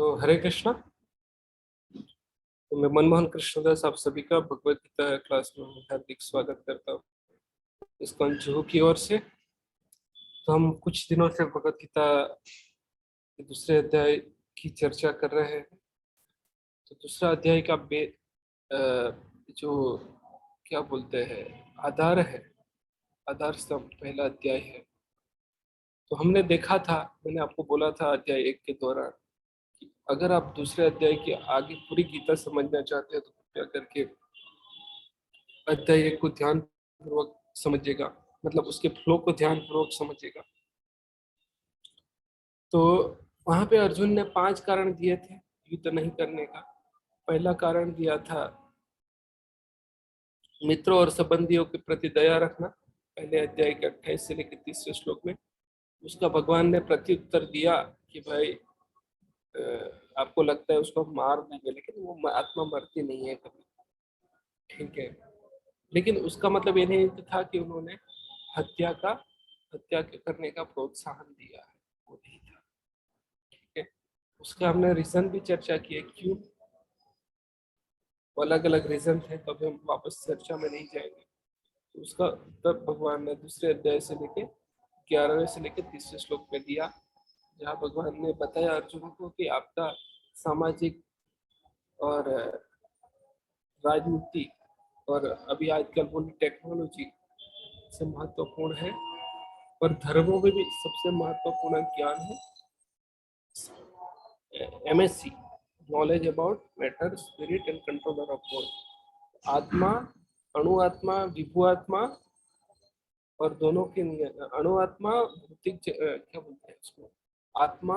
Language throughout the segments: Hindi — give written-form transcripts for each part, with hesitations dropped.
तो हरे कृष्णा। तो मैं मनमोहन कृष्णदास आप सभी का भगवत गीता क्लास में हार्दिक स्वागत करता हूँ इस जुहू की ओर से। तो हम कुछ दिनों से भगवत गीता के दूसरे अध्याय की चर्चा कर रहे हैं। तो दूसरा अध्याय का जो क्या बोलते हैं आधार है, आधार स्तंभ पहला अध्याय है। तो हमने देखा था, मैंने आपको बोला था अध्याय 1 के दौरान कि अगर आप दूसरे अध्याय की आगे पूरी गीता समझना चाहते हैं तो कृपया करके अध्याय 1 को ध्यान पूर्वक समझिएगा, मतलब उसके फ्लो को ध्यान पूर्वक समझिएगा। तो वहां पे अर्जुन ने 5 कारण दिए थे युद्ध नहीं करने का। पहला कारण दिया था मित्रों और संबंधियों के प्रति दया रखना, पहले अध्याय के 28 से लेकर 30वें श्लोक में। उसका भगवान ने प्रत्युत्तर दिया कि भाई आपको लगता है उसको मार देंगे, लेकिन वो आत्मा मरती नहीं है कभी, ठीक है। लेकिन उसका मतलब ये नहीं था कि उन्होंने हत्या करने का प्रोत्साहन दिया है, वो नहीं था, ठीक है। उसका हमने रीजन भी चर्चा की है, क्यों अलग अलग रीजन थे, कभी हम वापस चर्चा में नहीं जाएंगे। तो उसका उत्तर भगवान ने दूसरे अध्याय से लेके 11वें से लेकर 30वें श्लोक में दिया, जहाँ भगवान ने बताया अर्जुन को कि आपका सामाजिक और राजनीति और अभी आजकल बोली टेक्नोलॉजी से महत्वपूर्ण है, और धर्मों में भी सबसे महत्वपूर्ण ज्ञान है MSc, knowledge about matter spirit and controller of body. आत्मा, अणु आत्मा, विभु आत्मा और दोनों के अणु आत्मा भौतिक क्या बोलते हैं उसको, आत्मा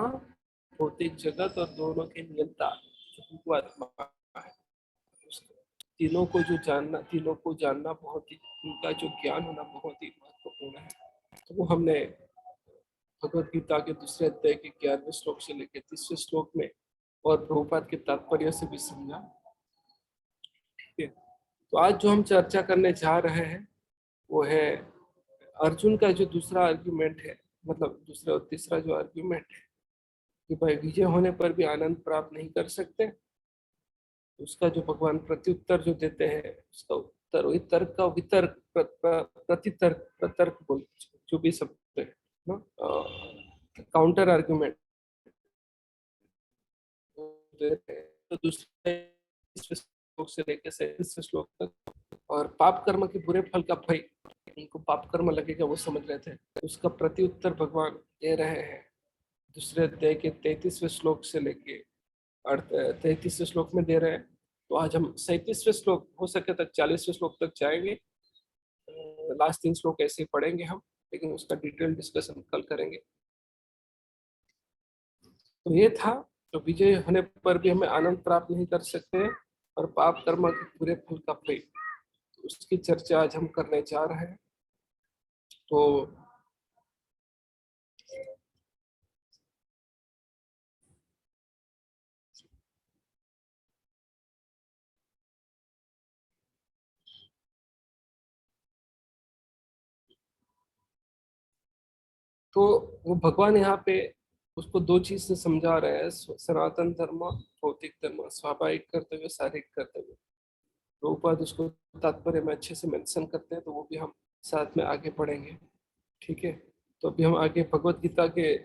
भौतिक जगत और दोनों के नियंता विभु आत्मा है। तीनों को जानना बहुत ही, उनका जो ज्ञान होना बहुत ही महत्वपूर्ण है। तो वो हमने भगवत गीता के दूसरे अध्याय के 11वें श्लोक से लेकर 30वें श्लोक में और प्रभुपाद के तात्पर्य से भी समझा, ठीक है। तो आज जो हम चर्चा करने जा रहे हैं वो है अर्जुन का जो दूसरा आर्ग्यूमेंट है, मतलब दूसरा और तीसरा जो आर्ग्यूमेंट है कि भाई विजय होने पर भी आनंद प्राप्त नहीं कर सकते। उसका जो भगवान प्रत्युत्तर जो देते हैं, उसका उत्तर वही तर्क का वितर्क प्रतितर्क प्रतर्क बोल जो भी शब्द है ना, काउंटर आर्ग्यूमेंट देते हैं। तो दूसरे श्लोक से लेकर 37वें श्लोक तक, और पाप कर्म के बुरे फल का भय, उनको पाप कर्म लगेगा वो समझ रहे थे, उसका प्रत्युत्तर भगवान दे रहे हैं दूसरे अध्याय के 33वें श्लोक से लेके 33वें श्लोक में दे रहे हैं। तो आज हम 37वें श्लोक, हो सके तक 40वें श्लोक तक जाएंगे। लास्ट 3 श्लोक ऐसे ही पढ़ेंगे हम, लेकिन उसका डिटेल डिस्कशन कल करेंगे। तो ये था, तो विजय होने पर भी हमें आनंद प्राप्त नहीं कर सकते, और पाप कर्म के पूरे फल का फल, उसकी चर्चा आज हम करने जा रहे हैं। तो वो भगवान यहाँ पे उसको 2 चीज से समझा रहे हैं, सनातन धर्म, भौतिक धर्म, स्वाभाविक कर्तव्य, शारीरिक कर्तव्य। प्रभुपाद उसको तात्पर्य में अच्छे से मेंशन करते हैं, तो वो भी हम साथ में आगे पढ़ेंगे, ठीक है। तो अभी हम आगे भगवत गीता के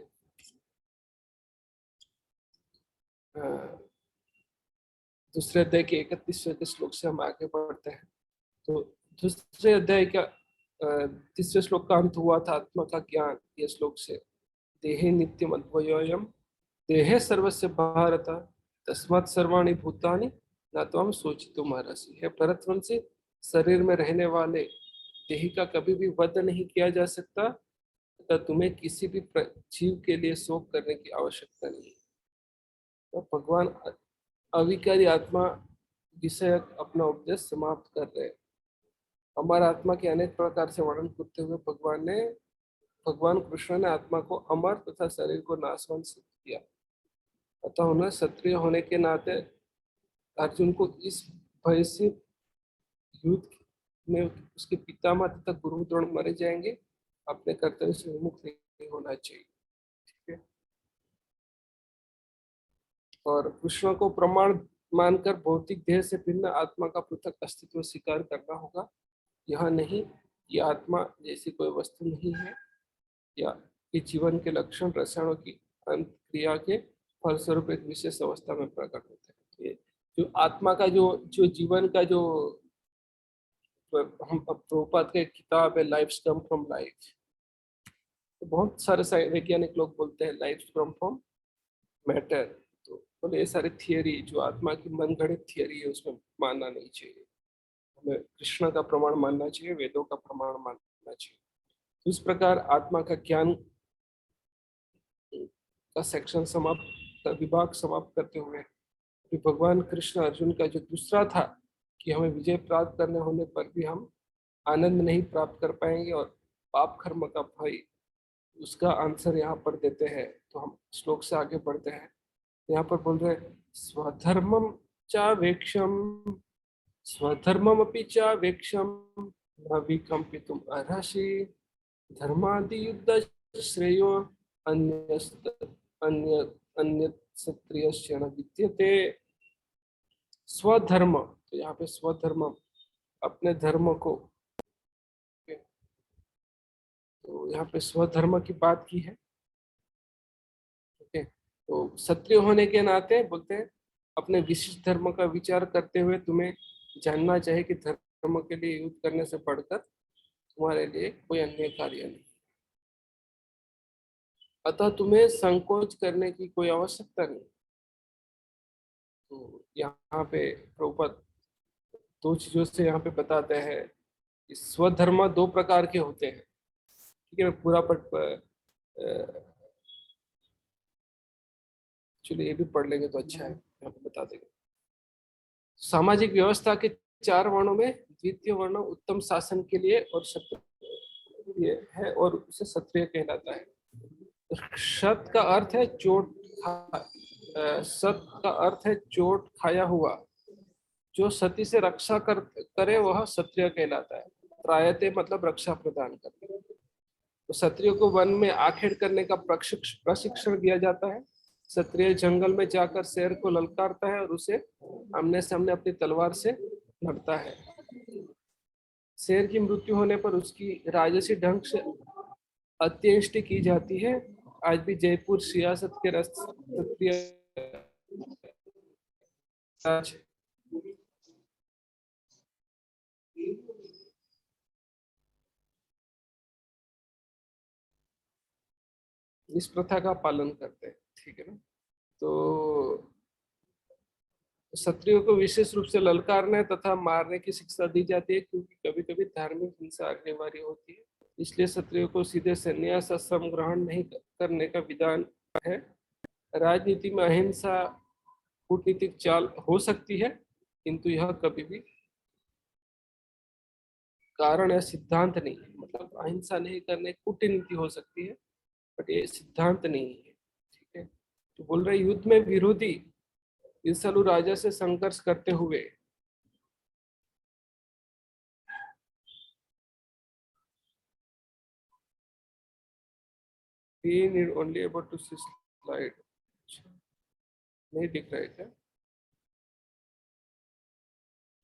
दूसरे अध्याय के 31वें श्लोक से हम आगे बढ़ते हैं। तो दूसरे अध्याय का 30वें श्लोक का अंत हुआ था आत्मा का ज्ञान, ये श्लोक से, देहे नित्यम अद्वयोयम देहे सर्वस्य भारत तस्मात् सर्वाणि भूतानि न त्वं शोचितुं अर्हसि। है भरतवंशी, शरीर में रहने वाले देही का कभी भी वध नहीं किया जा सकता, तथा तुम्हें किसी भी जीव के लिए शोक करने की आवश्यकता नहीं है। तो भगवान अविकारी आत्मा विषयक अपना उपदेश समाप्त कर रहे हैं। अमर आत्मा के अनेक प्रकार से वर्णन करते हुए भगवान कृष्ण ने आत्मा को अमर तथा शरीर को नाशवान सिद्ध किया। अतः उन्हें क्षत्रिय होने के नाते अर्जुन को इस भय से युद्ध में उसके पितामह तथा गुरु द्रोण मारे जाएंगे, अपने कर्तव्य से विमुख नहीं होना चाहिए, ठीक है। और कृष्ण को प्रमाण मानकर भौतिक देह से भिन्न आत्मा का पृथक अस्तित्व स्वीकार करना होगा। यह नहीं, ये आत्मा जैसी कोई वस्तु नहीं है, या कि जीवन के लक्षण रसायनों की अंत क्रिया के फलस्वरूप एक विशेष अवस्था में प्रकट होते हैं। तो ये जो आत्मा का जो जो जीवन का जो हम प्रभुपाद का एक किताब है लाइफ कम फ्रॉम लाइफ, तो बहुत सारे वैज्ञानिक लोग बोलते हैं लाइफ कम फ्रॉम मैटर। तो बोले ये सारी थियरी जो आत्मा की मनगढ़ंत थियरी है उसमें मानना नहीं चाहिए, हमें कृष्ण का प्रमाण मानना चाहिए, वेदों का प्रमाण मानना चाहिए। तो इस प्रकार आत्मा का ज्ञान का सेक्शन समाप्त, विभाग समाप्त करते हुए भगवान कृष्ण अर्जुन का जो दूसरा था कि हमें विजय प्राप्त करने होने पर भी हम आनंद नहीं प्राप्त कर पाएंगे और पाप कर्म का भय, उसका आंसर यहाँ पर देते हैं। तो हम श्लोक से आगे बढ़ते हैं। यहाँ पर बोल रहे स्वधर्मम चावेक्षम स्वधर्ममपि चावेक्षम न विकम्पितुम अर्हसि धर्मादि युद्ध श्रेयो अन्य अन्य अन्य क्षत्रियस्य न विद्यते। स्वधर्म, तो यहाँ पे स्वधर्म अपने धर्म को, तो यहाँ पे स्वधर्म की बात की है। ओके, तो क्षत्रिय होने के नाते बोलते हैं अपने विशिष्ट धर्म का विचार करते हुए तुम्हें जानना चाहिए कि धर्म के लिए युद्ध करने से बढ़कर तुम्हारे लिए कोई अन्य कार्य नहीं, अतः तुम्हें संकोच करने की कोई आवश्यकता नहीं। तो यहाँ पे प्रभुपाद दो चीजों से यहाँ पे बताते हैं कि स्वधर्म दो प्रकार के होते हैं। ठीक है, पूरा चलिए ये भी पढ़ लेंगे तो अच्छा है, यहाँ पे बता देंगे। सामाजिक व्यवस्था के 4 वर्णों में द्वितीय वर्ण उत्तम शासन के लिए और क्षत्रिय है और उसे क्षत्रिय कहलाता है। सत का अर्थ है सत का अर्थ है चोट खाया हुआ, जो सती से रक्षा करे वह क्षत्रिय कहलाता है। त्रायते मतलब रक्षा प्रदान करने। तो क्षत्रियो को वन में आखेट करने का प्रशिक्षण दिया जाता है। क्षत्रिय जंगल में जाकर शेर को ललकारता है और उसे आमने सामने अपनी तलवार से लड़ता है। शेर की मृत्यु होने पर उसकी राजसी ढंग से अंत्येष्टि की जाती है। आज भी जयपुर सियासत के क्षत्रिय इस प्रथा का पालन करते हैं। ठीक है ना। तो क्षत्रियों को विशेष रूप से ललकारने तथा मारने की शिक्षा दी जाती है, क्योंकि कभी कभी धार्मिक हिंसा अनिवार्य होती है। इसलिए क्षत्रियों को सीधे संन्यास आश्रम ग्रहण नहीं करने का विधान है। राजनीति में अहिंसा कूटनीतिक चाल हो सकती है, किंतु यह कभी भी कारण या सिद्धांत नहीं है। मतलब अहिंसा नहीं करने कूटनीति हो सकती है, बट ये सिद्धांत नहीं है। ठीक है, तो बोल रहे युद्ध में विरोधी ईर्षालु राजा से संघर्ष करते हुए we need only about to see slide। नहीं दिख रहा है क्या?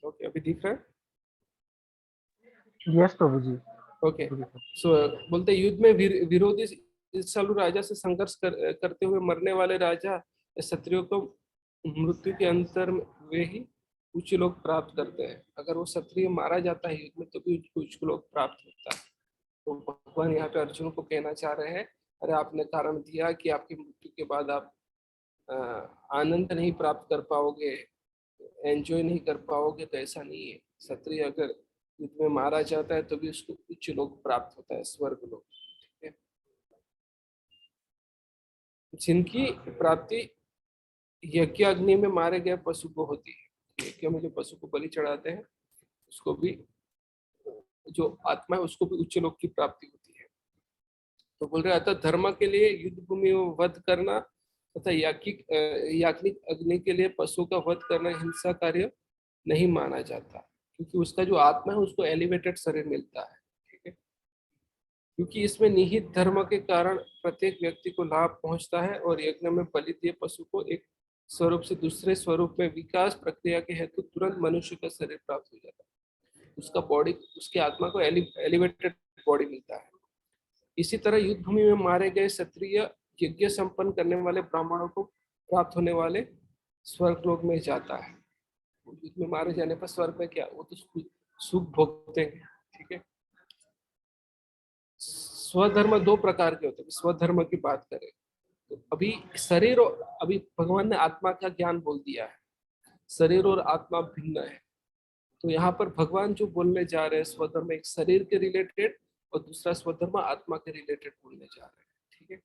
ओके, अभी दिख रहा है। यस प्रभु जी। ओके, सो बोलते युद्ध में विरोधी ईर्षालु राजा से संघर्ष करते हुए मरने वाले राजा क्षत्रियों को मृत्यु के अंतर वे ही उच्च लोग प्राप्त करते हैं। अगर वो क्षत्रिय मारा जाता है युद्ध में तो भी उच्च लोग प्राप्त होता है। तो भगवान यहाँ पे अर्जुन को कहना चाह रहे हैं, अरे आपने कारण दिया कि आपकी मृत्यु के बाद आप आनंद नहीं प्राप्त कर पाओगे, एंजॉय नहीं कर पाओगे, तो ऐसा नहीं है। क्षत्रिय अगर युद्ध में मारा जाता है तो भी उसको उच्च लोग प्राप्त होता है, स्वर्ग लोग। ठीक है, जिनकी प्राप्ति यज्ञ अग्नि में मारे गए पशु को होती है। यज्ञ में जो पशु को बलि चढ़ाते हैं उसको भी, जो आत्मा है उसको भी उच्च लोक की प्राप्ति होती है। तो बोल रहे अतः धर्म के लिए युद्ध भूमि में वध करना तथा याज्ञिक अग्नि के लिए पशु का वध करना हिंसा कार्य नहीं माना जाता, क्योंकि उसका जो आत्मा है उसको एलिवेटेड शरीर मिलता है। ठीक है, क्योंकि इसमें निहित धर्म के कारण प्रत्येक व्यक्ति को लाभ पहुंचता है और यज्ञ में बलि दिए पशु को एक स्वरूप से दूसरे स्वरूप में विकास प्रक्रिया के हेतु तुरंत मनुष्य का शरीर प्राप्त हो जाता है। उसका बॉडी, उसकी आत्मा को एलिवेटेड बॉडी मिलता है। इसी तरह युद्ध भूमि में मारे गए क्षत्रिय यज्ञ संपन्न करने वाले ब्राह्मणों को प्राप्त होने वाले स्वर्ग लोक में जाता है। युद्ध में मारे जाने पर स्वर्ग में क्या, वो तो सुख भोगते हैं। ठीक है। स्वधर्म दो प्रकार के होते हैं। स्वधर्म की बात करें तो अभी शरीर और अभी भगवान ने आत्मा का ज्ञान बोल दिया है, शरीर और आत्मा भिन्न है। तो यहाँ पर भगवान जो बोलने जा रहे हैं स्वधर्म एक शरीर के रिलेटेड और दूसरा स्वधर्म आत्मा के रिलेटेड बोलने जा रहे हैं। ठीक है।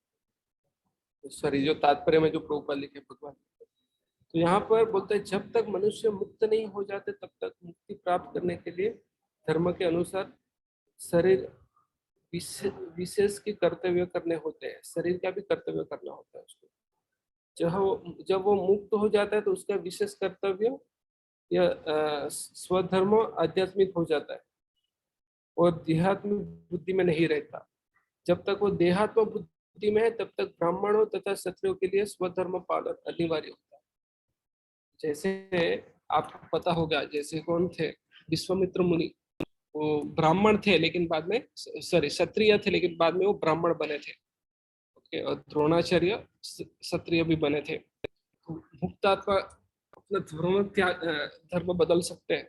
तो सॉरी, जो तात्पर्य में जो प्रभुपाद लिखे भगवान, तो यहाँ पर बोलते हैं जब तक मनुष्य मुक्त नहीं हो जाते तब तक मुक्ति प्राप्त करने के लिए धर्म के अनुसार शरीर विशेष के कर्तव्य करने होते हैं। शरीर का भी कर्तव्य करना होता है उसको। जब वो मुक्त हो जाता है तो उसका विशेष कर्तव्य या स्वधर्म आध्यात्मिक हो जाता है और देहात्म बुद्धि में नहीं रहता। जब तक वो देहात्म बुद्धि में है तब तक ब्राह्मणों तथा क्षत्रियों के लिए स्वधर्म पालन अनिवार्य होता है। जैसे आपको पता होगा, जैसे कौन थे, विश्वामित्र मुनि, वो ब्राह्मण थे लेकिन बाद में, सॉरी क्षत्रिय थे लेकिन बाद में वो ब्राह्मण बने थे। ओके। और द्रोणाचार्य क्षत्रिय भी बने थे। तो मुक्त आत्मा अपना धर्म बदल सकते हैं,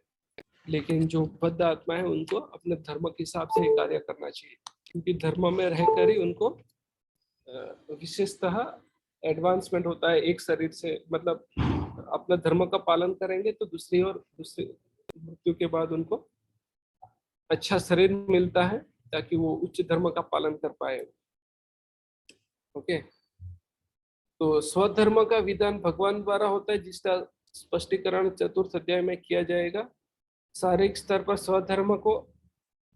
लेकिन जो बद्ध आत्मा है उनको अपने धर्म के हिसाब से ही कार्य करना चाहिए, क्योंकि धर्म में रहकर ही उनको विशेषतः एडवांसमेंट होता है एक शरीर से। मतलब अपना धर्म का पालन करेंगे तो दूसरी मृत्यु के बाद उनको अच्छा शरीर मिलता है ताकि वो उच्च धर्म का पालन कर पाए। ओके। तो स्वधर्म का विधान भगवान द्वारा होता है जिसका स्पष्टीकरण चतुर्थ अध्याय में किया जाएगा। शारीरिक स्तर पर स्वधर्म को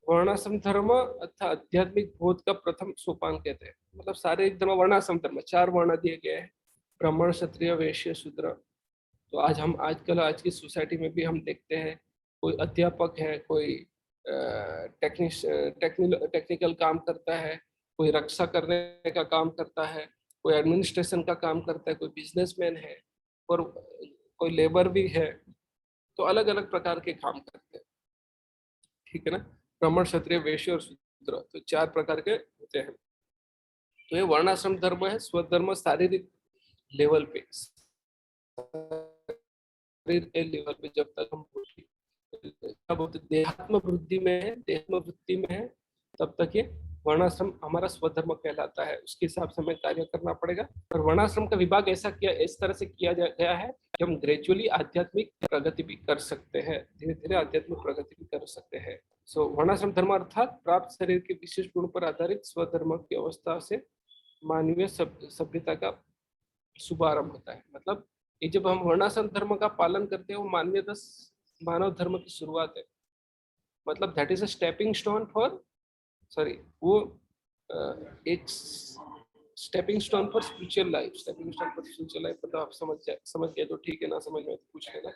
वर्णाश्रम धर्म अर्थात आध्यात्मिक बोध का प्रथम सोपान कहते हैं। मतलब शारीरिक धर्म, वर्णाश्रम धर्म, 4 वर्ण दिए गए हैं, ब्राह्मण, क्षत्रिय, वैश्य, शूद्र। तो आज की सोसाइटी में भी हम देखते हैं, कोई अध्यापक है, कोई टेक्निकल काम करता है, कोई रक्षा करने का काम करता है, कोई एडमिनिस्ट्रेशन का काम करता है, कोई बिजनेसमैन है और कोई लेबर भी है। तो अलग अलग प्रकार के काम करते हैं। ठीक है ना। ब्राह्मण, क्षत्रिय, वैश्य और शूद्र, तो 4 प्रकार के होते हैं। तो ये वर्णाश्रम धर्म है। स्वधर्म शारीरिक लेवल पे, शरीर के लेवल पे, जब तक हम देहात्म वृद्धि में है, देहात्म वृत्ति में है, तब तक ये वर्णाश्रम हमारा स्वधर्म कहलाता है। उसके हिसाब से हमें कार्य करना पड़ेगा। और वर्णाश्रम का विभाग इस तरह से किया गया है कि हम ग्रेजुअली आध्यात्मिक प्रगति भी कर सकते हैं, धीरे धीरे आध्यात्मिक प्रगति भी कर सकते हैं। सो वर्णाश्रम धर्म अर्थात प्राप्त शरीर के विशेष गुण पर आधारित स्वधर्म की अवस्था से मानवीय सभ्यता का शुभारंभ होता है। मतलब ये जब हम वर्णाश्रम धर्म का पालन करते हैं वो मानव धर्म की शुरुआत है। मतलब that is a stepping stone for, sorry, वो एक stepping stone for spiritual life. Stepping stone for spiritual life मतलब आप समझ गए तो ठीक है, ना समझ में तो पूछ लेना।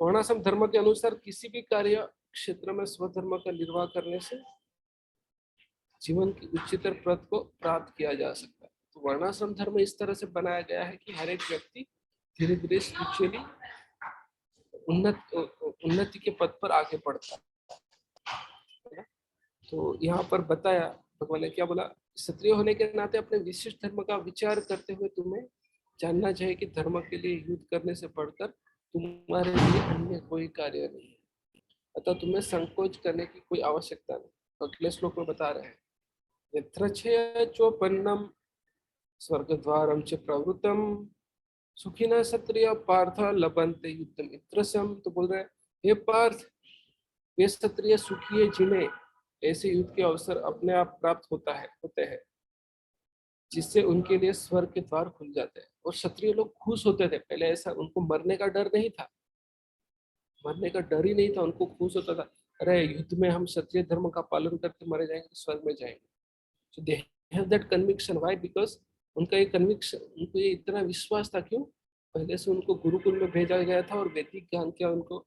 वर्णाश्रम धर्म के अनुसार किसी भी कार्य क्षेत्र में स्वधर्म का निर्वाह करने से जीवन की उच्चतर पद को प्राप्त किया जा सकता है। तो वर्णाश्रम धर्म इस तरह से बनाया गया है कि हर एक व्यक्ति धीरे धीरे स्पिरिचुअली उन्नति के पद पर आगे बढ़ता है। तो यहाँ पर बताया भगवान ने क्या बोला, क्षत्रिय होने के नाते अपने विशिष्ट धर्म का विचार करते हुए तुम्हें जानना चाहिए कि धर्म के लिए युद्ध करने से बढ़कर तुम्हारे लिए अन्य कोई कार्य नहीं है, अतः तुम्हें संकोच करने की कोई आवश्यकता नहीं। अगले श्लोक में बता रहे हैं, यत्र चोपन्नम स्वर्गद्वारम च प्रवृत्तम सुखिना क्षत्रिय पार्थ लभन्ते युद्धम इत्रसम। तो बोल रहे हैं, हे पार्थ, वे क्षत्रिय सुखी है जिन्हें ऐसे युद्ध के अवसर अपने आप प्राप्त होते हैं जिससे उनके लिए स्वर्ग के द्वार खुल जाते हैं। और क्षत्रिय लोग खुश होते थे पहले, ऐसा उनको मरने का डर नहीं था, मरने का डर ही नहीं था, उनको खुश होता था, अरे युद्ध में हम क्षत्रिय धर्म का पालन करके मरे जाएंगे तो स्वर्ग में जाएंगे। So they have that conviction. Why? Because उनका ये कन्विक्शन, उनको ये इतना विश्वास था, क्यों? पहले से उनको गुरुकुल में भेजा गया था और वैदिक ज्ञान क्या, उनको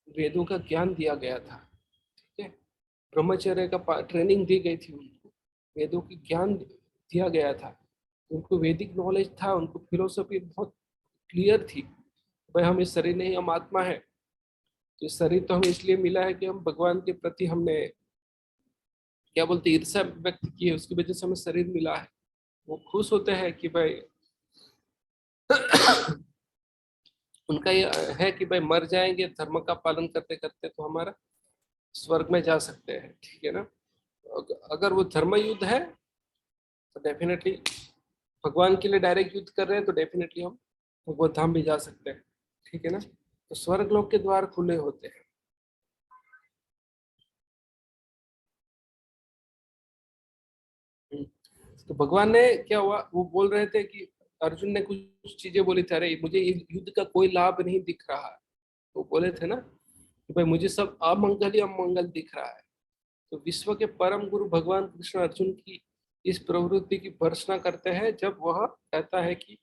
वेदों का ज्ञान दिया गया था। ठीक है। ब्रह्मचर्य का ट्रेनिंग दी गई थी उनको, वेदों की ज्ञान दिया गया था। उनको वैदिक नॉलेज था, उनको फिलोसफी बहुत क्लियर थी, भाई हम इस शरीर नहीं, हम आत्मा है। तो इस शरीर तो हमें इसलिए मिला है कि हम भगवान के प्रति हमने क्या बोलते ईर्ष्या व्यक्त की है, उसकी वजह से हमें शरीर मिला है। वो खुश होते हैं कि भाई उनका ये है कि भाई मर जाएंगे धर्म का पालन करते करते तो हमारा स्वर्ग में जा सकते हैं, ठीक है ना। अगर वो धर्म युद्ध है तो डेफिनेटली भगवान के लिए डायरेक्ट युद्ध कर रहे हैं तो डेफिनेटली हम भगवत धाम भी जा सकते हैं, ठीक है ना। तो स्वर्ग लोक के द्वार खुले होते हैं। तो भगवान ने क्या हुआ, वो बोल रहे थे कि अर्जुन ने कुछ चीजें बोली थी, अरे मुझे इस युद्ध का कोई लाभ नहीं दिख रहा है। तो बोले थे ना कि भाई मुझे सब अमंगल ही अमंगल दिख रहा है। तो विश्व के परम गुरु भगवान कृष्ण अर्जुन की इस प्रवृत्ति की भर्त्सना करते हैं जब वह कहता है कि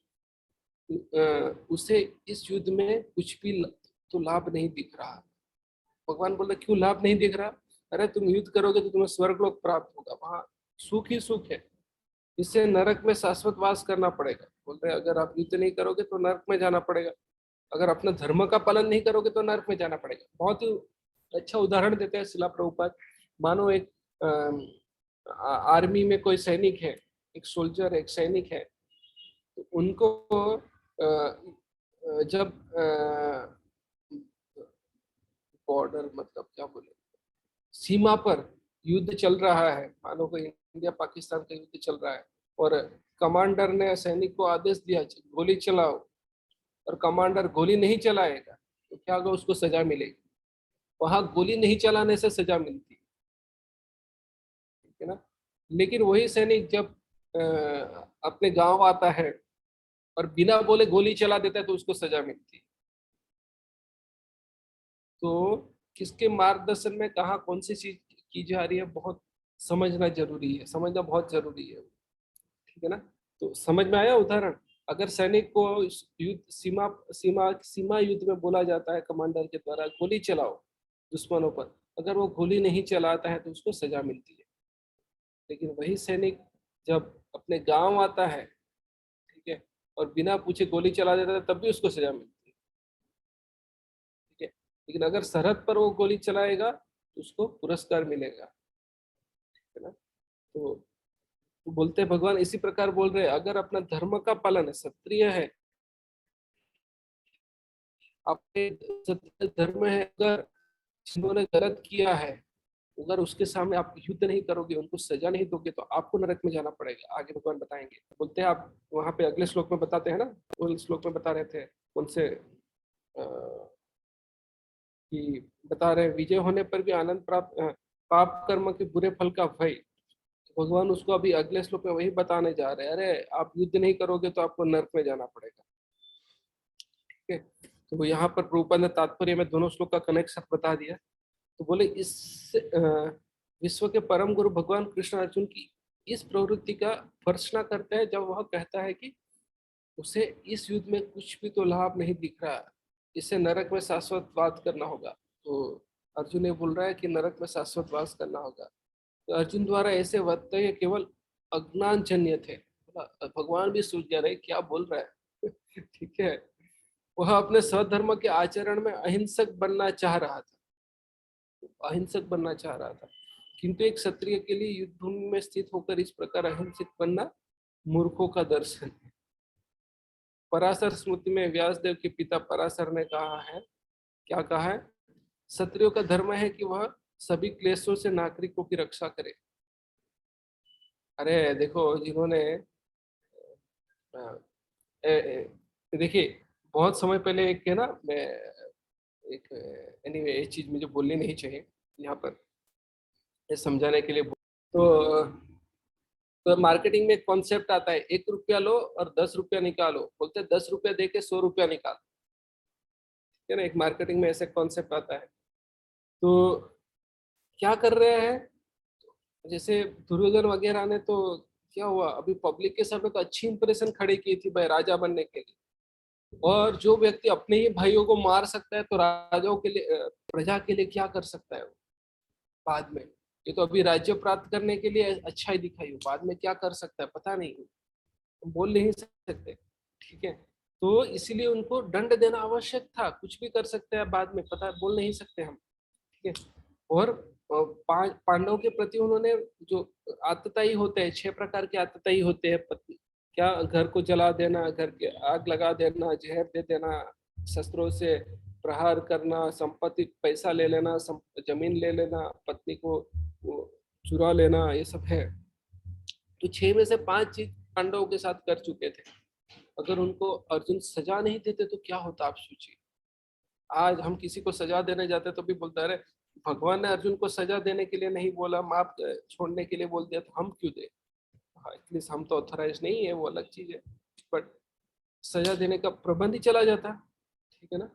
उसे इस युद्ध में कुछ भी तो लाभ नहीं दिख रहा। भगवान बोल रहे क्यों लाभ नहीं दिख रहा, अरे तुम युद्ध करोगे तो तुम्हें स्वर्गलोक प्राप्त होगा, वहां सुख ही सुख है, इससे नरक में शाश्वत वास करना पड़ेगा। बोलते हैं अगर आप युद्ध नहीं करोगे तो नरक में जाना पड़ेगा, अगर अपने धर्म का पालन नहीं करोगे तो नरक में जाना पड़ेगा। बहुत ही अच्छा उदाहरण देते हैं शिला प्रभुपाद। मानो एक आर्मी में कोई सैनिक है, एक सोल्जर एक सैनिक है, तो उनको जब बॉर्डर मतलब क्या बोले, सीमा पर युद्ध चल रहा है, मानो कोई इंडिया पाकिस्तान का युद्ध चल रहा है और कमांडर ने सैनिक को आदेश दिया गोली चलाओ, और कमांडर गोली नहीं चलाएगा तो क्या होगा, उसको सजा मिलेगी। वहां गोली नहीं चलाने से सजा मिलती है, ठीक है ना। लेकिन वही सैनिक जब अपने गांव आता है और बिना बोले गोली चला देता है तो उसको सजा मिलती है। तो किसके मार्गदर्शन में कहाँ कौन सी चीज की जा रही है, बहुत समझना जरूरी है, समझना बहुत जरूरी है, ठीक है ना। तो समझ में आया उदाहरण। अगर सैनिक को युद्ध सीमा सीमा सीमा युद्ध में बोला जाता है कमांडर के द्वारा गोली चलाओ दुश्मनों पर, अगर वो गोली नहीं चलाता है तो उसको सजा मिलती है। लेकिन वही सैनिक जब अपने गांव आता है, ठीक है, और बिना पूछे गोली चला देता है तब भी उसको सजा मिलती है, ठीक है। लेकिन अगर सरहद पर वो गोली चलाएगा तो उसको पुरस्कार मिलेगा, है ना। तो बोलते हैं भगवान इसी प्रकार बोल रहे हैं, अगर अपना धर्म का पालन है, क्षत्रिय है, आपके क्षत्रिय धर्म है, अगर जिन्होंने गलत किया है, अगर उसके सामने आप युद्ध नहीं करोगे, उनको सजा नहीं दोगे तो आपको नरक में जाना पड़ेगा, आगे भगवान बताएंगे। बोलते हैं आप वहां पे अगले श्लोक में बताते हैं ना, वो श्लोक में बता रहे थे उनसे कि बता रहे हैं विजय होने पर भी आनंद प्राप्त, पाप कर्म के बुरे फल का भय। तो भगवान उसको अभी अगले श्लोक में वही बताने जा रहे हैं, अरे आप युद्ध नहीं करोगे तो आपको नरक में जाना पड़ेगा, ठीक है। तो यहाँ पर प्रभुपाद ने तात्पर्य में दोनों श्लोक का कनेक्शन बता दिया। तो बोले इस विश्व के परम गुरु भगवान कृष्ण अर्जुन की इस प्रवृत्ति का भर्त्सना करते हैं जब वह कहता है कि उसे इस युद्ध में कुछ भी तो लाभ नहीं दिख रहा, इसे नरक में शाश्वत वास करना होगा। तो अर्जुन ये बोल रहा है कि नरक में शाश्वत वास करना होगा। तो अर्जुन द्वारा ऐसे वक्तव्य केवल अज्ञान जन्य थे। भगवान भी सोच जा रहे क्या बोल रहा है ठीक है। वह अपने स्वधर्म के आचरण में अहिंसक बनना चाह रहा था, अहिंसक बनना चाह रहा था, किंतु एक क्षत्रिय के लिए युद्ध भूमि में स्थित होकर इस प्रकार अहिंसक बनना मूर्खों का दर्शन है। पराशर स्मृति में व्यासदेव के पिता पराशर ने कहा है, क्या कहा है, क्षत्रियों का धर्म है कि वह सभी क्लेशों से नागरिकों की रक्षा करे। अरे देखो जिन्होंने देखिए बहुत समय पहले एक है ना, मैं एक एनीवे ये चीज मुझे बोलनी नहीं चाहिए यहाँ पर, ये समझाने के लिए तो मार्केटिंग में एक कॉन्सेप्ट आता है, 1 रुपया लो और 10 रुपया निकालो, बोलते हैं 10 रुपया दे के 100 रुपया निकालो, ठीक है ना। एक मार्केटिंग में ऐसे कॉन्सेप्ट आता है। तो क्या कर रहे हैं, जैसे दुर्योधन वगैरह ने तो क्या हुआ, अभी पब्लिक के सामने तो अच्छी इंप्रेशन खड़ी की थी भाई राजा बनने के लिए, और जो व्यक्ति अपने ही भाइयों को मार सकता है तो राजाओं के लिए प्रजा के लिए क्या कर सकता है वो बाद में। ये तो अभी राज्य प्राप्त करने के लिए अच्छा ही दिखाई हो, बाद में क्या कर सकता है पता नहीं। बोल नहीं सकते, ठीक है। तो इसीलिए उनको दंड देना आवश्यक था। कुछ भी कर सकते हैं बाद में, पता बोल नहीं सकते हम, ठीक है। और पांडवों के प्रति उन्होंने जो आतताई होते हैं, 6 प्रकार के आतताई होते हैं पत्नी, क्या घर को जला देना, घर के आग लगा देना, जहर दे देना, शस्त्रों से प्रहार करना, संपत्ति पैसा ले लेना, जमीन ले लेना, पत्नी को वो चुरा लेना, ये सब है। तो 6 में से 5 चीज पांडवों के साथ कर चुके थे। अगर उनको अर्जुन सजा नहीं देते तो क्या होता, आप सोचिए। आज हम किसी को सजा देने जाते तो भी बोलता है, अरे भगवान ने अर्जुन को सजा देने के लिए नहीं बोला, माफ छोड़ने के लिए बोल दिया, तो हम क्यों दे। हाँ, एटलीस्ट हम तो ऑथराइज नहीं है, वो अलग चीज है, बट सजा देने का प्रबंध ही चला जाता, ठीक है ना।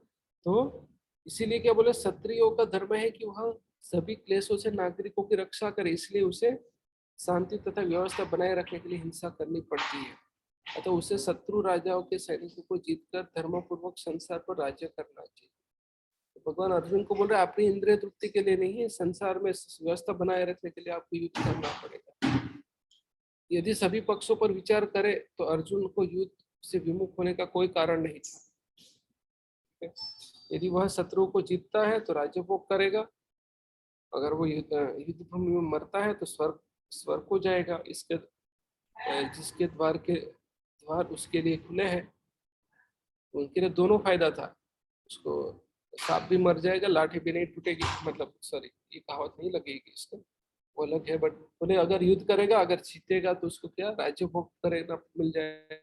तो इसीलिए क्या बोले, क्षत्रियों का धर्म है कि वह सभी क्लेशों से नागरिकों की रक्षा करे, इसलिए उसे शांति तथा व्यवस्था बनाए रखने के लिए हिंसा करनी पड़ती है। अतः उसे शत्रु राजाओं के सैनिकों को जीतकर धर्मपूर्वक संसार पर राज्य करना चाहिए। तो भगवान अर्जुन को बोल रहे अपनी इंद्रिय तृप्ति के लिए नहीं है, संसार में व्यवस्था बनाए रखने के लिए आपको युद्ध करना पड़ेगा। यदि सभी पक्षों पर विचार करें तो अर्जुन को युद्ध से विमुख होने का कोई कारण नहीं था। यदि वह शत्रु को जीतता है तो राज्य भोग करेगा, अगर वो युद्ध भूमि में मरता है तो स्वर्ग को जाएगा। इसके जिसके द्वार उसके लिए खुले हैं, उनके लिए दोनों फायदा था। उसको सांप भी मर जाएगा, लाठी भी नहीं टूटेगी, मतलब सॉरी ये कहावत नहीं लगेगी इसको, वो अलग है। बट बोले अगर युद्ध करेगा, अगर जीतेगा तो उसको क्या राज्य भोग करेगा, मिल जाएगा,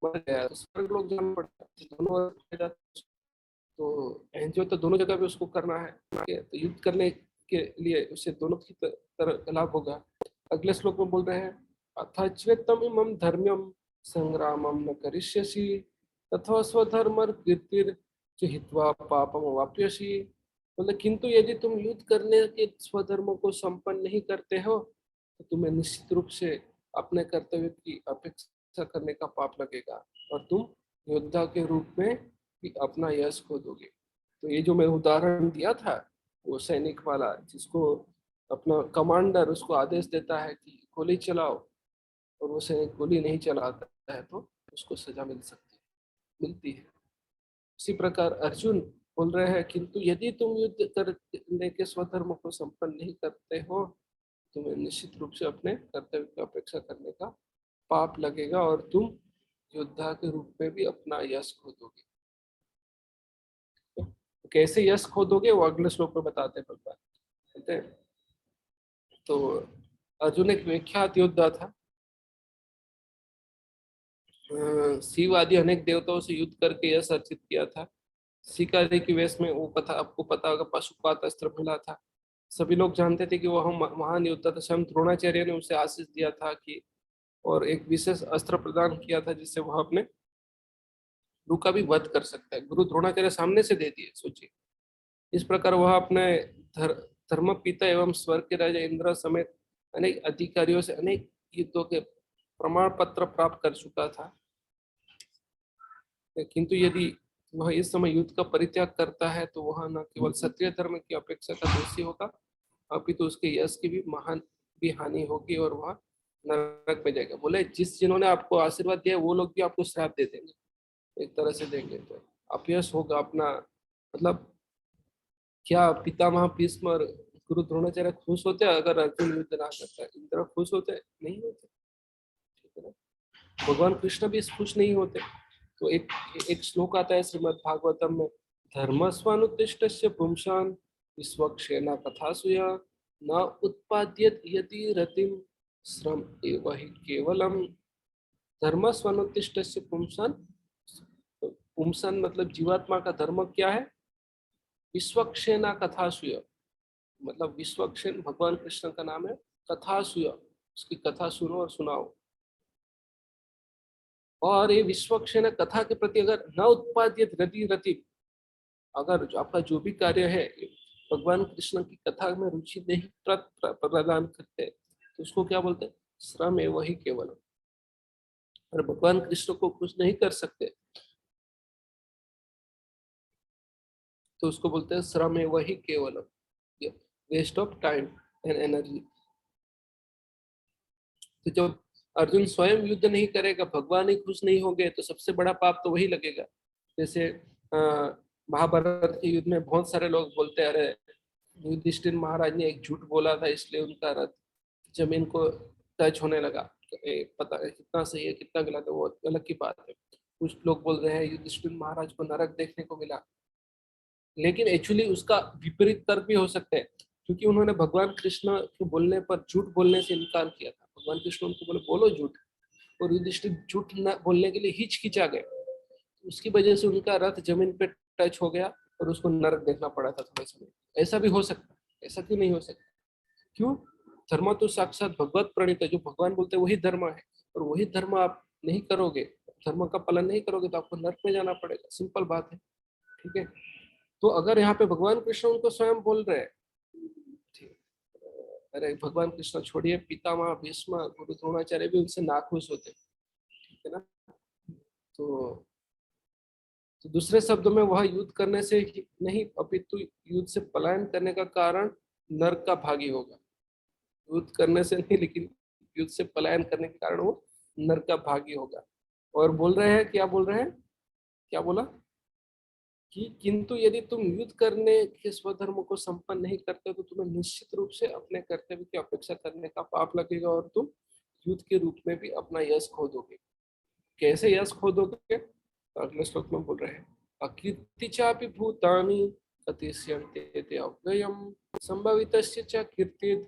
मर गया तो स्वर्ग लोग जाना पड़ता है, दोनों फायदा। तो एनजीओ तो दोनों जगह पे उसको करना है, तो युद्ध करने के लिए उसे दोनों की तरह लाभ होगा। अगले श्लोक में बोल रहे हैं, अथच्वेत्तम इमं धर्म्यम संग्रामम न करिष्यसि तथा स्वधर्म कीर्तिर हित्वा पापम वाप्यसि। मतलब किंतु यदि तुम युद्ध करने के स्वधर्म को संपन्न नहीं करते हो तो तुम्हें निश्चित रूप से अपने कर्तव्य की अपेक्षा करने का पाप लगेगा और तुम योद्धा के रूप में भी अपना यश खो दोगे। तो ये जो मैं उदाहरण दिया था, वो सैनिक वाला, जिसको अपना कमांडर उसको आदेश देता है कि गोली चलाओ, और वो सैनिक गोली नहीं चलाता है तो उसको सजा मिलती है। इसी प्रकार अर्जुन बोल रहे हैं, किंतु यदि तुम युद्ध करने के स्वधर्म को संपन्न नहीं करते हो, तुम्हें निश्चित रूप से अपने कर्तव्य की अपेक्षा करने का पाप लगेगा और तुम योद्धा के रूप में भी अपना यश खो दोगे। तो कैसे यश खो दोगे वो अगले श्लोक में बताते हैं भगवान, कहते हैं। तो अर्जुन एक विख्यात योद्धा था, शिव आदि अनेक देवताओं से युद्ध करके यश अर्जित किया था। शिकारी के वेश में वो पता, आपको पता होगा, पशुपात अस्त्र मिला था। सभी लोग जानते थे कि वो हम महान योद्धा था। स्वयं द्रोणाचार्य ने उसे आशीष दिया था कि, और एक विशेष अस्त्र प्रदान किया था जिससे वह अपने गुरु का भी वध कर सकता है। गुरु द्रोणाचार्य सामने से दे दिए, सोचिए। इस प्रकार वह अपने धर्म पिता एवं स्वर्ग के राजा इंद्र समेत अनेक अधिकारियों से अनेक युद्धों के प्रमाण पत्र प्राप्त कर चुका था। किंतु यदि वह इस समय युद्ध का परित्याग करता है तो वह न केवल क्षत्रिय धर्म की अपेक्षा का दोषी होगा, अपितु उसके यश की भी महान भी हानि होगी और वह नरक में जाएगा। बोले जिन्होंने आपको आशीर्वाद दिया वो लोग भी आपको श्राप दे देंगे, एक तरह से देंगे, तो अपयश होगा अपना। मतलब क्या पितामह भीष्म और गुरु द्रोणाचार्य खुश होते अगर अर्जुन युद्ध ना करता? इंद्र खुश होते? नहीं होते, ठीक है ना। भगवान कृष्ण भी खुश नहीं होते। तो एक श्लोक आता है श्रीमद् भागवतम में, धर्मस्वानुतिष्ठस्य पुंसान् विश्वक्षेना कथासुया न उत्पाद्यत यदि रतिम श्रम एव हि केवलम। धर्मस्वानुतिष्ठस्य पुंसान्, पुंसान मतलब जीवात्मा का धर्म क्या है? विश्वक्षेना कथासुय, मतलब विश्वक्षेन भगवान कृष्ण का नाम है, कथासुय उसकी कथा सुनो और सुनाओ। और ये विश्वक्षेन कथा के प्रति अगर न उत्पाद्य रति रति, अगर जो आपका जो भी कार्य है भगवान कृष्ण की कथा में रुचि नहीं प्रदान करते तो उसको क्या बोलते हैं? श्रम है वही केवल। और भगवान कृष्ण को खुश नहीं कर सकते तो उसको बोलते हैं श्रम है वही केवल, waste of time and energy. तो जब अर्जुन स्वयं युद्ध नहीं करेगा, भगवान ही खुश नहीं होंगे, तो सबसे बड़ा पाप तो वही लगेगा। जैसे महाभारत के युद्ध में बहुत सारे लोग बोलते हैं, अरे युधिष्ठिर महाराज ने एक झूठ बोला था इसलिए उनका रथ जमीन को टच होने लगा। तो पता है कितना सही है कितना गलत है, वो अलग की बात है। कुछ लोग बोल रहे हैं युधिष्ठिर महाराज को नरक देखने को मिला, लेकिन एक्चुअली उसका विपरीत तर्क भी हो सकता है, क्योंकि उन्होंने भगवान कृष्ण के बोलने पर, झूठ बोलने से इनकार किया था। भगवान कृष्ण उनको बोले बोलो झूठ, और युधिष्ठिर झूठ न बोलने के लिए हिचकिचा गए। उसकी वजह से उनका रथ जमीन पे टच हो गया और उसको नरक देखना पड़ा था थोड़े समय। ऐसा भी हो सकता है, ऐसा क्यों नहीं हो सकता? क्यों? धर्म तो साक्षात भगवत प्रणीत है, जो भगवान बोलते हैं वही धर्म है, और वही धर्म आप नहीं करोगे, धर्म का पालन नहीं करोगे तो आपको नरक में जाना पड़ेगा। सिंपल बात है। ठीक है, तो अगर यहाँ पे भगवान कृष्ण उनको स्वयं बोल रहे हैं, अरे भगवान कृष्ण छोड़िए, पितामह भीष्म गुरु द्रोणाचार्य भी उनसे नाखुश होते, ठीक है ना। तो दूसरे शब्दों में वह युद्ध करने से नहीं अपितु युद्ध से पलायन करने का कारण नरक का भागी होगा। युद्ध करने से नहीं, लेकिन युद्ध से पलायन करने के कारण वो नरक का भागी होगा। और बोल रहे हैं, क्या बोल रहे हैं, क्या बोला कि किंतु यदि तुम युद्ध करने के स्वधर्म को संपन्न नहीं करते तो तुम्हें निश्चित रूप से अपने कर्तव्य की अपेक्षा करने का पाप लगेगा, और तुम युद्ध के रूप में भी अपना यश खो दोगे। कैसे यश खो दोगे? तो अगले श्लोक में बोल रहे हैं, अकीर्ति चापि भूतानि कथिष्यन्ते ते अव्ययम् संभवितस्य च कीर्तिर्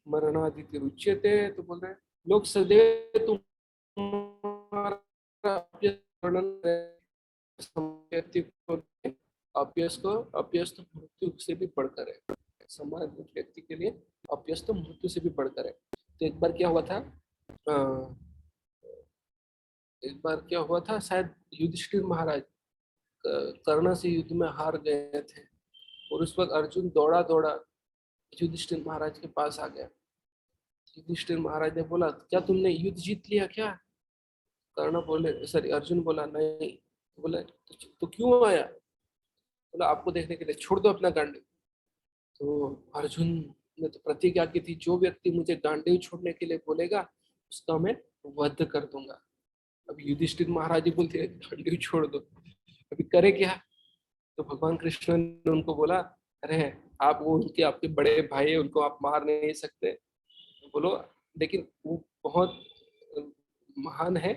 मरणादिति रुच्यते। तो बोल रहे हैं लोग सदैव तुम्हारा वर्णन अभ्यस्त को, अभ्यस्त मृत्यु से भी बढ़कर है। समाज व्यक्ति के लिए अभ्यस्त मृत्यु से भी बढ़कर है। तो एक बार क्या हुआ था, एक बार क्या हुआ था, शायद युधिष्ठिर महाराज कर्ण से युद्ध में हार गए थे, और उस वक्त अर्जुन दौड़ा दौड़ा युधिष्ठिर महाराज के पास आ गया। युधिष्ठिर महाराज ने बोला क्या तुमने युद्ध जीत लिया क्या? कर्ण बोले, सॉरी अर्जुन बोला नहीं। बोला तो क्यों आया? बोला आपको देखने के लिए, छोड़ दो अपना गांडीव। तो अर्जुन ने तो प्रतिज्ञा की थी, जो व्यक्ति मुझे गांडीव छोड़ने के लिए बोलेगा उसका मैं वध कर दूंगा। अब युधिष्ठिर महाराज जी बोलते गांडीव छोड़ दो, अभी करे क्या? तो भगवान कृष्ण ने उनको बोला, अरे आप वो उनके आपके बड़े भाई है, उनको आप मार नहीं सकते। बोलो लेकिन वो बहुत महान है,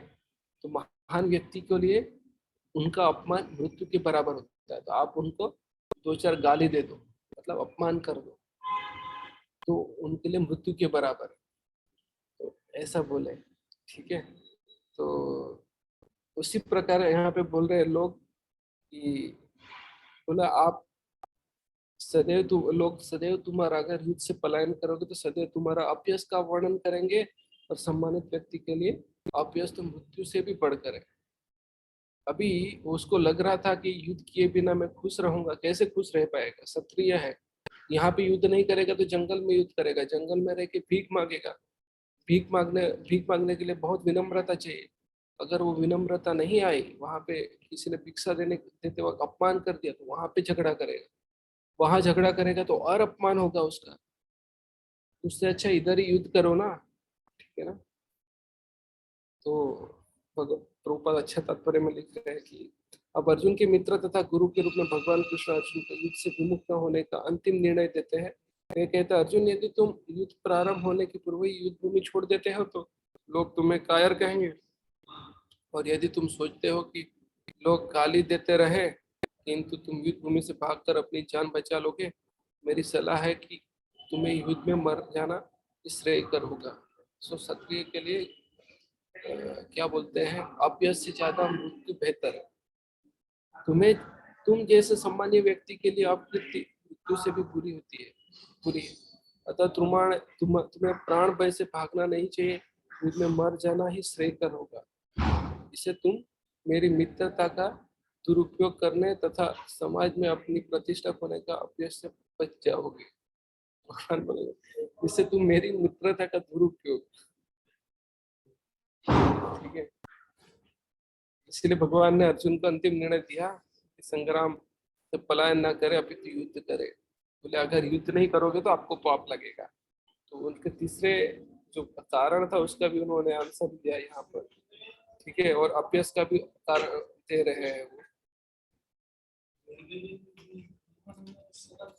तो महान व्यक्ति के लिए उनका अपमान मृत्यु के बराबर होता है, तो आप उनको दो चार गाली दे दो, मतलब अपमान कर दो, तो उनके लिए मृत्यु के बराबर है। तो ऐसा बोले, ठीक है। तो उसी प्रकार यहाँ पे बोल रहे हैं लोग कि बोला आप सदैव तुम लोग सदैव तुम्हारा अगर युद्ध से पलायन करोगे तो सदैव तुम्हारा अपयश का वर्णन करेंगे, और सम्मानित व्यक्ति के लिए अपयश तो मृत्यु से भी बढ़कर है। अभी उसको लग रहा था कि युद्ध किए बिना मैं खुश रहूंगा, कैसे खुश रह पाएगा? क्षत्रिय है, यहाँ पे युद्ध नहीं करेगा तो जंगल में युद्ध करेगा, जंगल में रह के भीख मांगेगा। भीख मांगने के लिए बहुत विनम्रता चाहिए। अगर वो विनम्रता नहीं आई, वहां पे किसी ने भिक्षा देते वक्त अपमान कर दिया तो वहां पे झगड़ा करेगा, वहां झगड़ा करेगा तो और अपमान होगा उसका। उससे अच्छा इधर ही युद्ध करो ना, ठीक है ना। तो प्रभुपाद अच्छा तात्पर्य में लिख रहे हैं कि अब अर्जुन के मित्र तथा गुरु के रूप में भगवान कृष्ण अर्जुन को युद्ध से विमुख न होने का अंतिम निर्णय देते हैं। वे कहते हैं अर्जुन यदि तुम युद्ध प्रारंभ होने की पूर्व ही युद्ध भूमि छोड़ देते हो तो लोग तुम्हें कायर कहेंगे, और यदि तुम सोचते हो कि लोग गाली देते रहे किंतु तुम युद्ध भूमि से भागकर अपनी जान बचा लोगे, मेरी सलाह है कि तुम्हें युद्ध में मर जाना श्रेयकर होगा। सो क्षत्रिय के लिए क्या बोलते हैं, अपयश से ज्यादा मृत्यु बेहतर है। तुम्हें, तुम जैसे सम्मानीय व्यक्ति के लिए अपकृति मृत्यु से भी बुरी होती है, बुरी है। अतः तुम्हें प्राण भय से भागना नहीं चाहिए, युद्ध में मर जाना ही श्रेयकर होगा। इसे तुम मेरी मित्रता का दुरुपयोग करने तथा समाज में अपनी प्रतिष्ठा खोने का अपयश से बच जाओगे। भगवान बोले इससे तुम मेरी मित्रता का दुरुपयोग, ठीक है। इसलिए भगवान ने अर्जुन को अंतिम निर्णय दिया कि संग्राम से पलायन ना करे अपितु युद्ध करे। बोले अगर युद्ध नहीं करोगे तो आपको पाप लगेगा। तो उनके तीसरे जो कारण था उसका भी उन्होंने आंसर दिया यहाँ पर, ठीक है, और अभ्यास का भी कारण दे रहे हैं वो,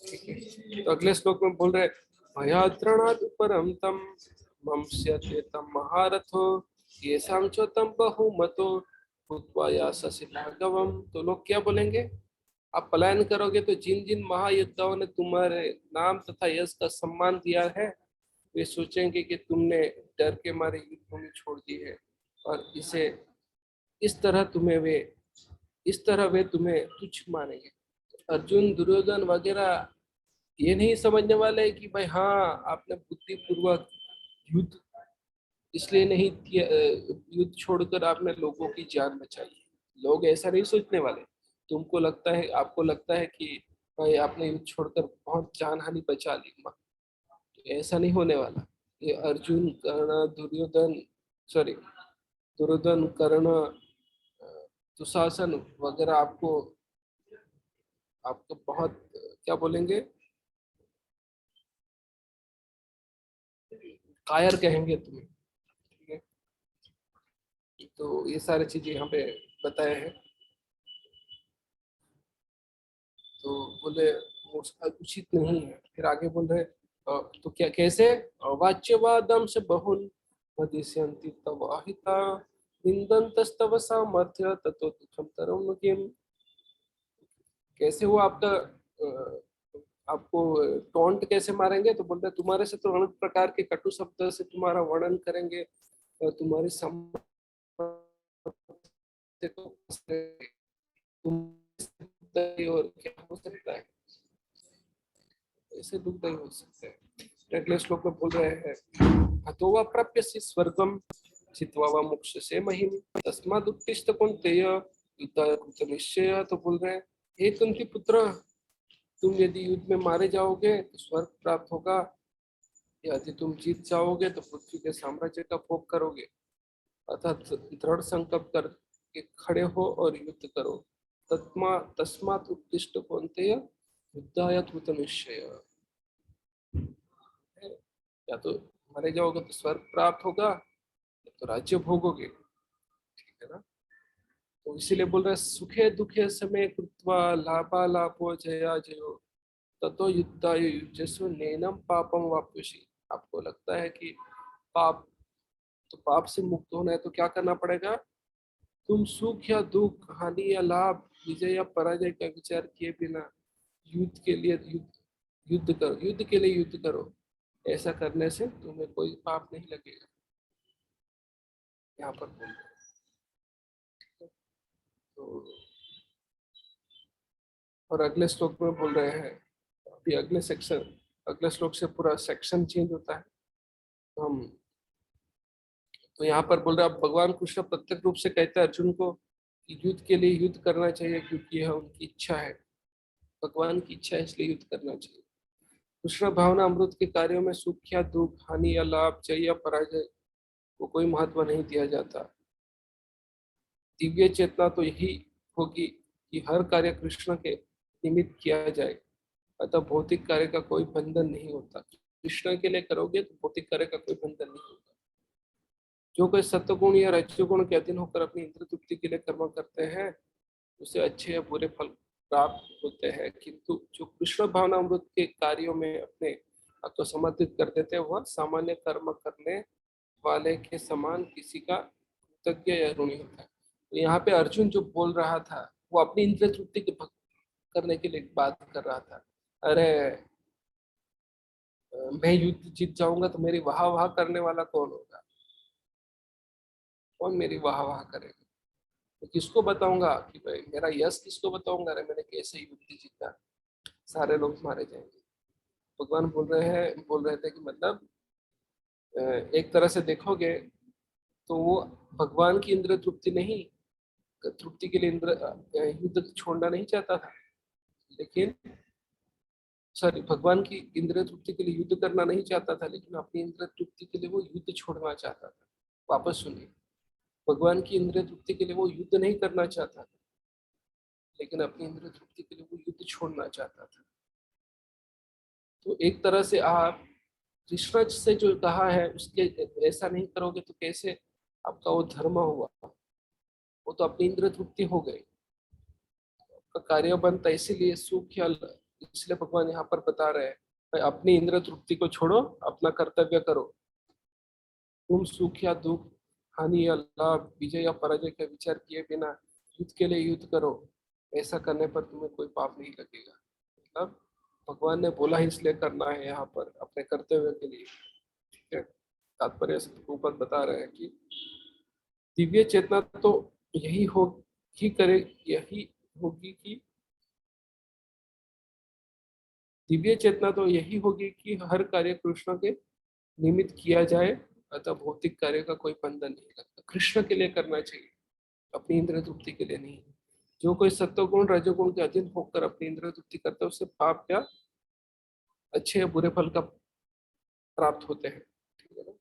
ठीक है। तो अगले श्लोक में बोल रहे भयाद्रणात् परम तम मंस्यते तम महारथो येषां च तम बहुमतो भूत्वा याससि भार्गवम्। तो लोग क्या बोलेंगे, आप पलायन करोगे तो जिन जिन महायोद्धाओं ने तुम्हारे नाम तथा यश का सम्मान दिया है वे सोचेंगे कि तुमने डर के मारे युद्ध भूमि छोड़ दी है, और इस तरह वे तुम्हें तुच्छ मानेंगे। अर्जुन दुर्योधन वगैरह ये नहीं समझने वाले कि भाई हाँ आपने बुद्धिपूर्वक युद्ध इसलिए नहीं किया, युद्ध छोड़कर आपने लोगों की जान बचाई। लोग ऐसा नहीं सोचने वाले। आपको लगता है कि भाई आपने युद्ध छोड़कर बहुत जान हानि बचा ली, तो ऐसा नहीं होने वाला। ये अर्जुन कर्ण सॉरी दुर्योधन कर्ण दुशासन वगैरह आपको आपको बहुत क्या बोलेंगे, कायर कहेंगे तुम्हें, ठीक है। तो ये सारी चीजें यहाँ पे बताए हैं। तो बोले वो उचित नहीं है। फिर आगे बोल रहे तो क्या कैसे, वाच्यवादम से बहुल वदिष्यन्ति तव अहिता निंदन्तस्तव सामर्थ्य ततो दुःखं तरं किम। कैसे वो आपका आपको टोंट कैसे मारेंगे, तो बोलते हैं तुम्हारे से तो अनेक प्रकार के कटु शब्द से तुम्हारा वर्णन करेंगे, तुम्हारी और क्या हो सकता है, ऐसे दुखदायी हो सकता है। अगले श्लोक में बोल रहे हैं हतो वा प्राप्यसि स्वर्गम चित्वा वा मोक्षसे महिम तस्माद् उत्तिष्ठ कौन्तेय युद्धाय कृतनिश्चय। तो बोल रहे हैं हे कुंती पुत्र, तुम यदि युद्ध में मारे जाओगे तो स्वर्ग प्राप्त होगा, यदि तुम जीत जाओगे तो पृथ्वी के साम्राज्य का भोग करोगे। अर्थात दृढ़ संकल्प करके खड़े हो और युद्ध करो। तस्मात् उत्तिष्ठ कौन्तेय युद्धाय कृतनिश्चय। या तो मारे जाओगे तो स्वर्ग प्राप्त होगा, या तो राज्य भोगोगे, ठीक है ना। तो इसीलिए बोल रहे सुखे दुखे समय कृत्वा लाभालाभो जया जयो ततो युद्धाय युज्यसु नैनम पापम वाप्यसि। आपको लगता है कि पाप तो पाप से मुक्त होना है तो क्या करना पड़ेगा, तुम सुख या दुख हानि या लाभ विजय या पराजय का विचार किए बिना युद्ध के लिए युद्ध के लिए युद्ध करो। ऐसा करने से तुम्हें कोई पाप नहीं लगेगा, यहाँ पर बोल रहे हैं। तो और अगले श्लोक में बोल रहे हैं, अभी अगले श्लोक से पूरा सेक्शन चेंज होता है। तो हम तो यहाँ पर बोल रहे हैं भगवान कृष्ण प्रत्यक्ष रूप से कहते हैं अर्जुन को कि युद्ध के लिए युद्ध करना चाहिए, क्योंकि यह उनकी इच्छा है, भगवान की इच्छा है, इसलिए युद्ध करना चाहिए। कृष्ण भावना अमृत के कार्यों में सुख या दुख हानि या लाभ जय या पराजय को कोई महत्व नहीं दिया जाता। दिव्य चेतना तो यही होगी कि हर कार्य कृष्ण के निमित्त किया जाए, अतः भौतिक कार्य का कोई बंधन नहीं होता। कृष्ण के लिए करोगे तो भौतिक कार्य का कोई बंधन नहीं होता। जो कोई सत्वगुण या रजोगुण के अधीन होकर अपनी इंद्र तृप्ति के लिए कर्म करते हैं उसे अच्छे या बुरे फल प्राप्त होते हैं, किंतु जो कृष्ण भावना अमृत के कार्यों में अपने आप को समर्पित कर देते हैं वह सामान्य कर्म करने वाले के समान किसी का कृतज्ञ या ऋणी होता है। तो यहाँ पे अर्जुन जो बोल रहा था वो अपनी इंद्रिय तृप्ति के करने के लिए बात कर रहा था। अरे मैं युद्ध जीत जाऊंगा तो मेरी वाह वाह करने वाला कौन होगा, कौन मेरी वाह वाह करेगा, तो किसको बताऊंगा कि भाई मेरा यश किसको बताऊंगा, अरे मैंने कैसे युद्ध जीता, सारे लोग मारे जाएंगे। भगवान बोल रहे थे कि मतलब एक तरह से देखोगे तो वो भगवान की इंद्र तृप्ति नहीं, तृप्ति के लिए युद्ध छोड़ना नहीं चाहता था, लेकिन सॉरी भगवान की इंद्र तृप्ति के लिए युद्ध करना नहीं चाहता था, लेकिन अपनी इंद्र तृप्ति के लिए वो युद्ध छोड़ना चाहता था। वापस सुनिए, भगवान की इंद्र तृप्ति के लिए वो युद्ध नहीं करना चाहता था, लेकिन अपनी इंद्र तृप्ति के लिए वो युद्ध छोड़ना चाहता था। तो एक तरह से आप कृष्ण से जो कहा है उसके ऐसा नहीं करोगे तो कैसे आपका वो धर्म हुआ, वो तो अपनी इंद्रिय तृप्ति हो गई, आपका कार्य बनता है। इसीलिए सुख या इसलिए भगवान यहाँ पर बता रहे हैं भाई अपनी इंद्रिय तृप्ति को छोड़ो, अपना कर्तव्य करो। तुम सुख या दुख, हानि या लाभ, विजय या पराजय का विचार किए बिना युद्ध के लिए युद्ध करो, ऐसा करने पर तुम्हें कोई पाप नहीं लगेगा। मतलब भगवान ने बोला ही इसलिए करना है यहाँ पर अपने कर्तव्य के लिए। ठीक है, तात्पर्य से ऊपर बता रहे हैं कि दिव्य चेतना तो यही हो ही करे, यही होगी कि दिव्य चेतना तो यही होगी कि हर कार्य कृष्ण के निमित्त किया जाए, अतः भौतिक कार्य का कोई बंधन नहीं लगता। कृष्ण के लिए करना चाहिए, अपनी इंद्रिय तृप्ति के लिए नहीं। जो कोई सत्वगुण रजोगुण के अधीन होकर अपनी इंद्रिय तृप्ति करता है उससे पाप या अच्छे या बुरे फल का प्राप्त होते हैं। ठीक है ना।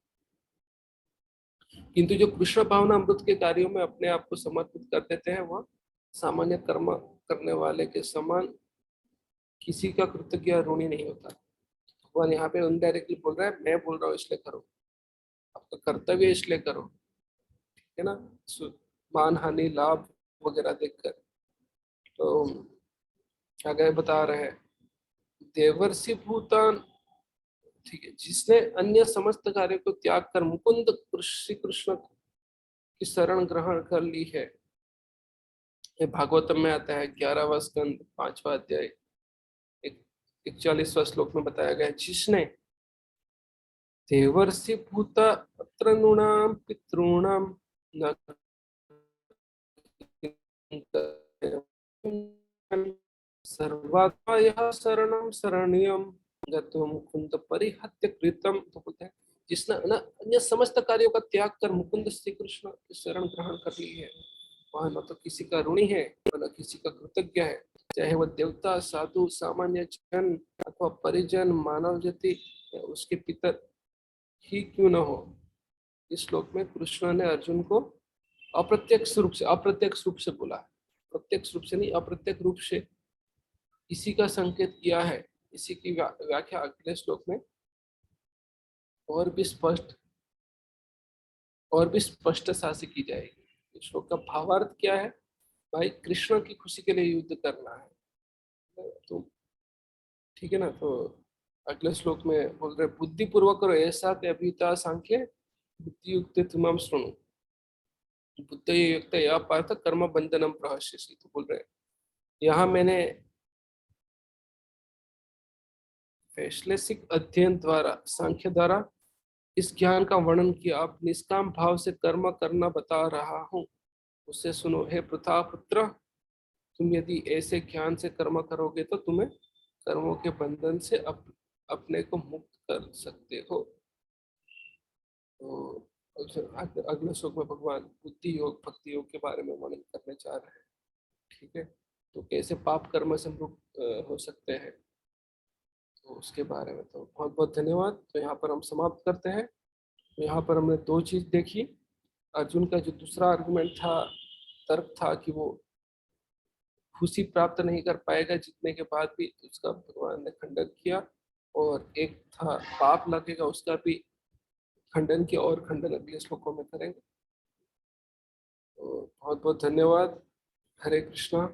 किंतु जो कृष्ण भावना अमृत के कार्यों में अपने आप को समर्पित कर देते हैं वह सामान्य कर्म करने वाले के समान किसी का कृतज्ञ या ऋणी नहीं होता। भगवान यहाँ पे इनडायरेक्टली बोल रहा है मैं बोल रहा हूँ इसलिए करो, आपका कर्तव्य इसलिए करो। ठीक है ना। मान हानि लाभ वगैरह देखकर तो आगे बता रहे हैं देवर्षि भूतान। ठीक है, जिसने अन्य समस्त कार्य को त्याग कर मुकुंद श्री कृष्ण की शरण ग्रहण कर ली है। ये भागवतम में आता है 11वां स्कंद 5वां अध्याय 41वां श्लोक में बताया गया है जिसने देवर्षि भूत अत्र नृणाम पितॄणाम न सर्वात्मा यह शरणम शरणीयम गतो मुकुंद परिहत्य कृतम। तो बोलते हैं जिसने अन्य समस्त कार्यों का त्याग कर मुकुंद श्री कृष्ण की शरण ग्रहण कर ली है वह न तो किसी का ऋणी है न किसी का कृतज्ञ है। चाहे वह देवता साधु सामान्य जन अथवा परिजन मानव जाति या उसके पितर ही क्यों न हो। इस श्लोक में कृष्ण ने अर्जुन को अप्रत्यक्ष रूप से बोला है, प्रत्यक्ष रूप से नहीं अप्रत्यक्ष रूप से इसी का संकेत किया है। इसी की व्याख्या अगले श्लोक में और भी स्पष्ट सा से की जाएगी। इस श्लोक का भावार्थ क्या है, भाई कृष्ण की खुशी के लिए युद्ध करना है। तो ठीक है ना। तो अगले श्लोक में बोल रहे बुद्धि पूर्वक करो ऐसा ते अभिता सांख्य बुद्धि युक्त तुम सुनो बुद्ध युक्त या पार्थ कर्म बंधनम प्रहस्यसि। तो बोल रहे यहाँ मैंने वैश्लेषिक अध्ययन द्वारा सांख्य द्वारा इस ज्ञान का वर्णन किया। आप निष्काम भाव से कर्म करना बता रहा हूँ, उससे सुनो। हे पृथा पुत्र, तुम यदि ऐसे ज्ञान से कर्म करोगे तो तुम्हें कर्मों के बंधन से अपने को मुक्त कर सकते हो। तो अगले श्लोक में भगवान बुद्धि योग भक्ति योग के बारे में वर्णन करने जा रहे हैं। ठीक है, तो कैसे पाप कर्म से मुक्त हो सकते हैं तो उसके बारे में। तो बहुत बहुत धन्यवाद। तो यहाँ पर हम समाप्त करते हैं। तो यहाँ पर हमने दो चीज देखी। अर्जुन का जो दूसरा आर्गुमेंट था, तर्क था कि वो खुशी प्राप्त नहीं कर पाएगा जीतने के बाद भी, उसका भगवान ने खंडन किया। और एक था पाप लगेगा, उसका भी खंडन किया और खंडन अगले श्लोकों में करेंगे। तो बहुत बहुत धन्यवाद। हरे कृष्णा।